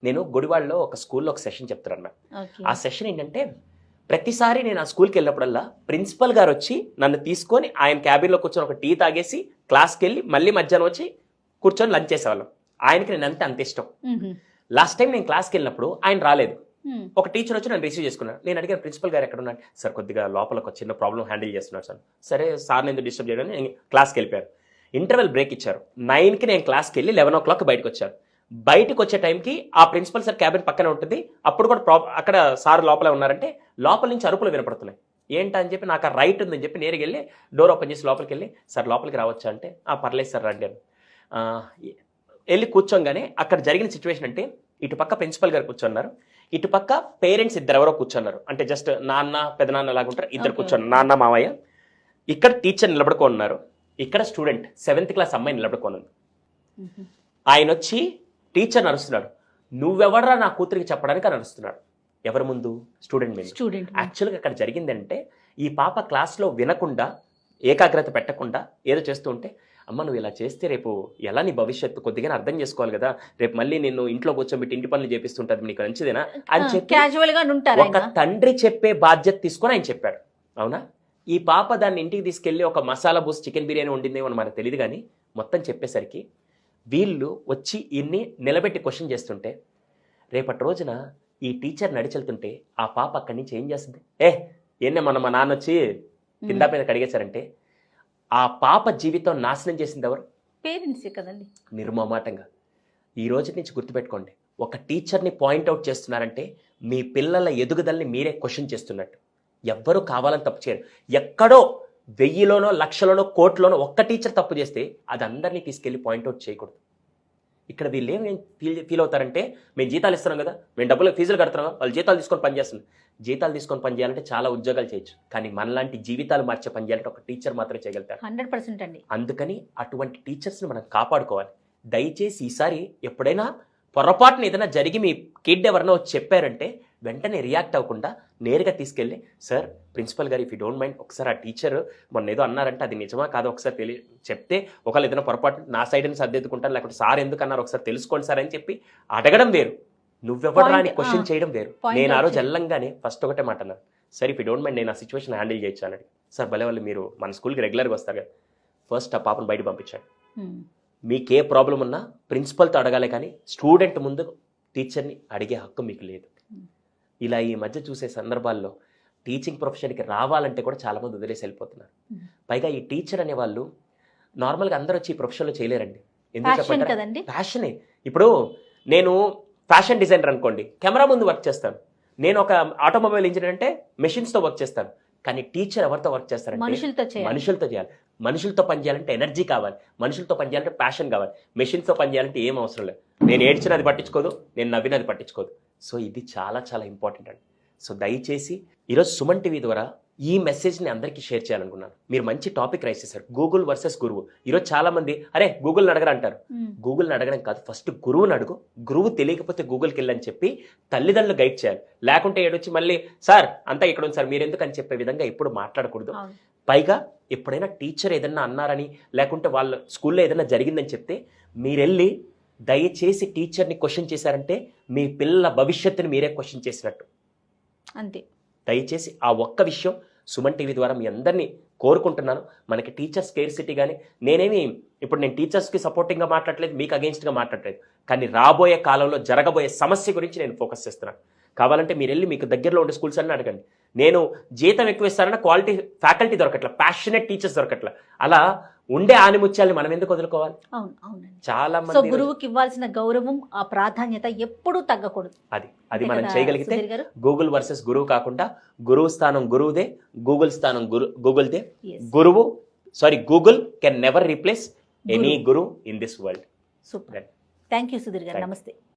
నేను గుడివాడలో ఒక స్కూల్లో ఒక సెషన్ చెప్తారన్న. ఓకే. ఆ సెషన్ ఏంటంటే ప్రతిసారి నేను ఆ స్కూల్కి వెళ్ళినప్పుడల్లా ప్రిన్సిపల్ గారు వచ్చి నన్ను తీసుకొని ఆయన క్యాబిన్లో కూర్చొని ఒక టీ తాగేసి క్లాస్కి వెళ్ళి మళ్ళీ మధ్యాహ్నం వచ్చి కూర్చొని లంచ్ చేసేవాళ్ళం. ఆయనకి నేను అంత ఇష్టం. లాస్ట్ టైం నేను క్లాస్కి వెళ్ళినప్పుడు ఆయన రాలేదు. ఒక టీచర్ వచ్చి నన్ను రిసీవ్ చేసుకున్నాను. నేను అడిగాను ప్రిన్సిపల్ గారు ఎక్కడ ఉన్నాడు సార్, కొద్దిగా లోపల ఒక చిన్న ప్రాబ్లం హ్యాండిల్ చేస్తున్నారు సార్. సరే సార్ ఎందుకు డిస్టర్బ్ చేయడం నేను క్లాస్కి వెళ్ళిపోయారు. ఇంటర్వెల్ బ్రేక్ ఇచ్చారు. 9కి నేను క్లాస్కి వెళ్ళి 11 o'clock బయటకు వచ్చాను. బయటకు వచ్చే టైంకి ఆ ప్రిన్సిపల్ సార్ క్యాబిన్ పక్కనే ఉంటుంది. అప్పుడు కూడా అక్కడ సార్ లోపలే ఉన్నారంటే లోపల నుంచి అరుపులు వినపడుతున్నాయి. ఏంటా అని చెప్పి నాకు ఆ రైట్ ఉందని చెప్పి నేరుగా వెళ్ళి డోర్ ఓపెన్ చేసి లోపలికి వెళ్ళి సార్ లోపలికి రావచ్చా అంటే పర్లేదు సార్ రండి అని వెళ్ళి కూర్చోగానే అక్కడ జరిగిన సిచ్యువేషన్ అంటే ఇటు పక్క ప్రిన్సిపల్ గారు కూర్చున్నారు, ఇటు పక్క పేరెంట్స్ ఇద్దరు ఎవరో కూర్చున్నారు. అంటే జస్ట్ నాన్న పెదనాన్న లాగా ఉంటారు, ఇద్దరు కూర్చొని నాన్న మావయ్య. ఇక్కడ టీచర్ నిలబడుకున్నారు, ఇక్కడ స్టూడెంట్ 7th class అమ్మాయి నిలబడుకోనుంది. ఆయన వచ్చి టీచర్ నడుస్తున్నాడు, నువ్వెవడరా నా కూతురికి చెప్పడానికి అని అరుస్తున్నాడు. ఎవరి ముందు? స్టూడెంట్ మీద. యాక్చువల్గా అక్కడ జరిగిందంటే ఈ పాప క్లాస్లో వినకుండా ఏకాగ్రత పెట్టకుండా ఏదో చేస్తూ ఉంటే అమ్మ నువ్వు ఇలా చేస్తే రేపు ఎలా నీ భవిష్యత్తు కొద్దిగా అర్థం చేసుకోవాలి కదా, రేపు మళ్ళీ నిన్ను ఇంట్లో కూర్చోబెట్టి ఇంటి పనులు చేపిస్తుంటది, నీకు మంచిదేనా అని చెప్పి ఒక తండ్రి చెప్పే బాధ్యత తీసుకొని ఆయన చెప్పాడు. అవునా? ఈ పాప దాన్ని ఇంటికి తీసుకెళ్లి ఒక మసాలా బూస్ చికెన్ బిర్యానీ వండిందేమో మనకు తెలియదు, కానీ మొత్తం చెప్పేసరికి వీళ్ళు వచ్చి ఇన్ని నిలబెట్టి క్వశ్చన్ చేస్తుంటే రేపటి రోజున ఈ టీచర్ నడిచెళ్తుంటే ఆ పాప అక్కడి నుంచి ఏం చేస్తుంది? ఏనే మా నాన్న వచ్చి కింద మీద కడిగేశారంటే ఆ పాప జీవితం నాశనం చేసింది ఎవరు? పేరెంట్సే కదండి. నిర్మమాటంగా ఈ రోజు నుంచి గుర్తుపెట్టుకోండి, ఒక టీచర్ని పాయింట్అవుట్ చేస్తున్నారంటే మీ పిల్లల ఎదుగుదలని మీరే క్వశ్చన్ చేస్తున్నట్టు. ఎవ్వరూ కావాలని తప్పు చేయరు. ఎక్కడో 1000లోనో 1,00,000లోనో కోట్లోనో ఒక్క టీచర్ తప్పు చేస్తే అది అందరినీ తీసుకెళ్లి పాయింట్అవుట్ చేయకూడదు. ఇక్కడ వీళ్ళు ఏం ఫీల్ అవుతారంటే మేము జీతాలు ఇస్తున్నాం కదా, మేము డబ్బులు ఫీజులు కడుతున్నాం, వాళ్ళు జీతాలు తీసుకొని పనిచేస్తున్నారు. జీతాలు తీసుకొని పనిచేయాలంటే చాలా ఉద్యోగాలు చేయొచ్చు, కానీ మనలాంటి జీవితాలు మార్చే పని చేయాలంటే ఒక టీచర్ మాత్రమే చేయగలుగుతారు. 100% అండి. అందుకని అటువంటి టీచర్స్ని మనం కాపాడుకోవాలి. దయచేసి ఈసారి ఎప్పుడైనా పొరపాటున ఏదైనా జరిగి మీ కిడ్ ఎవరైనా వచ్చి చెప్పారంటే వెంటనే రియాక్ట్ అవ్వకుండా నేరుగా తీసుకెళ్ళి సార్ ప్రిన్సిపల్ గారు ఇఫ్ యూ డోంట్ మైండ్ ఒకసారి ఆ టీచర్ మొన్న ఏదో అన్నారంటే అది నిజమా కాదో ఒకసారి చెప్తే ఒకవేళ ఏదైనా పొరపాటు నా సైడ్ అని సర్దిద్దుకుంటాను, లేకపోతే సార్ ఎందుకు అన్నారు ఒకసారి తెలుసుకోండి సార్ అని చెప్పి అడగడం వేరు, నువ్వెవడరా అని క్వశ్చన్ చేయడం వేరు. నేను ఆ రోజు వెళ్ళంగానే ఫస్ట్ ఒకటే మాట అన్నాను, sir if you don't mind నేను ఆ సిచ్యువేషన్ హ్యాండిల్ చేయొచ్చు అన్నాడు. సార్ భలే వాళ్ళు మీరు మన స్కూల్కి రెగ్యులర్గా వస్తారు కదా, ఫస్ట్ ఆ పాపను బయట పంపించాడు. మీకే ప్రాబ్లం ఉన్నా ప్రిన్సిపల్తో అడగాలి, కానీ స్టూడెంట్ ముందు టీచర్ని అడిగే హక్కు మీకు లేదు. ఇలా ఈ మధ్య చూసే సందర్భాల్లో టీచింగ్ ప్రొఫెషన్కి రావాలంటే కూడా చాలామంది వదిలేసి వెళ్ళిపోతున్నారు. పైగా ఈ టీచర్ అనే వాళ్ళు నార్మల్గా అందరూ వచ్చి ఈ ప్రొఫెషన్లో చేయలేరండి. ఎందుకు చెప్పండి? ప్యాషనే. ఇప్పుడు నేను ఫ్యాషన్ డిజైనర్ అనుకోండి, కెమెరా ముందు వర్క్ చేస్తాను. నేను ఒక ఆటోమొబైల్ ఇంజనీర్ అంటే మెషిన్స్తో వర్క్ చేస్తాను. కానీ టీచర్ ఎవరితో వర్క్ చేస్తారంటే మనుషులతో చేయాలి. మనుషులతో పనిచేయాలంటే ఎనర్జీ కావాలి, మనుషులతో పనిచేయాలంటే ప్యాషన్ కావాలి. మెషిన్స్తో పనిచేయాలంటే ఏం అవసరం లేదు. నేను ఏడ్చినది పట్టించుకోదు, నేను నవ్వినది పట్టించుకోదు. సో ఇది చాలా చాలా ఇంపార్టెంట్ అండి. సో దయచేసి ఈరోజు సుమన్ టీవీ ద్వారా ఈ మెసేజ్ని అందరికీ షేర్ చేయాలనుకున్నాను. మీరు మంచి టాపిక్ రైస్ చేశారు, గూగుల్ వర్సెస్ గురువు. ఈరోజు చాలా మంది అరే గూగుల్ని అడగరా అంటారు. గూగుల్ని అడగడం కాదు, ఫస్ట్ గురువుని అడుగు. గురువు తెలియకపోతే గూగుల్కి వెళ్ళని చెప్పి తల్లిదండ్రులు గైడ్ చేయాలి. లేకుంటే ఏడొచ్చి మళ్ళీ సార్ అంతా ఇక్కడ ఉంది సార్ మీరెందుకు అని చెప్పే విధంగా ఎప్పుడు మాట్లాడకూడదు. పైగా ఎప్పుడైనా టీచర్ ఏదన్నా అన్నారని లేకుంటే వాళ్ళ స్కూల్లో ఏదైనా జరిగిందని చెప్తే మీరెళ్ళి దయచేసి టీచర్ని క్వశ్చన్ చేశారంటే మీ పిల్లల భవిష్యత్తుని మీరే క్వశ్చన్ చేసినట్టు. అంతే. దయచేసి ఆ ఒక్క విషయం సుమన్ టీవీ ద్వారా మీ అందరినీ కోరుకుంటున్నాను. మనకి టీచర్స్ స్కేర్సిటీ కానీ ఇప్పుడు నేను టీచర్స్కి సపోర్టింగ్గా మాట్లాడలేదు, మీకు అగెయిన్స్ట్గా మాట్లాడలేదు, కానీ రాబోయే కాలంలో జరగబోయే సమస్య గురించి నేను ఫోకస్ చేస్తున్నాను. కావాలంటే మీరు వెళ్ళి మీకు దగ్గరలో ఉండే స్కూల్స్ అన్నీ అడగండి. నేను జీతం ఎక్కువ ఇస్తానన్నా క్వాలిటీ ఫ్యాకల్టీ దొరకట్లా, ప్యాషనెట్ టీచర్స్ దొరకట్లా. అలా ఉండే ఆనిముత్యాలని మనం ఎందుకు వదులుకోవాలి? చాలా మంది గురువుకి ఇవ్వాల్సిన గౌరవం, ఆ ప్రాధాన్యత ఎప్పుడూ తగ్గకూడదు. అది మనం చేయగలిగితే గూగుల్ వర్సెస్ గురువు కాకుండా గురువు స్థానం గురువుదే, గూగుల్ స్థానం గూగుల్దే. Google can never replace any guru in this world. Super. Thank you Sudheer garu. నమస్తే.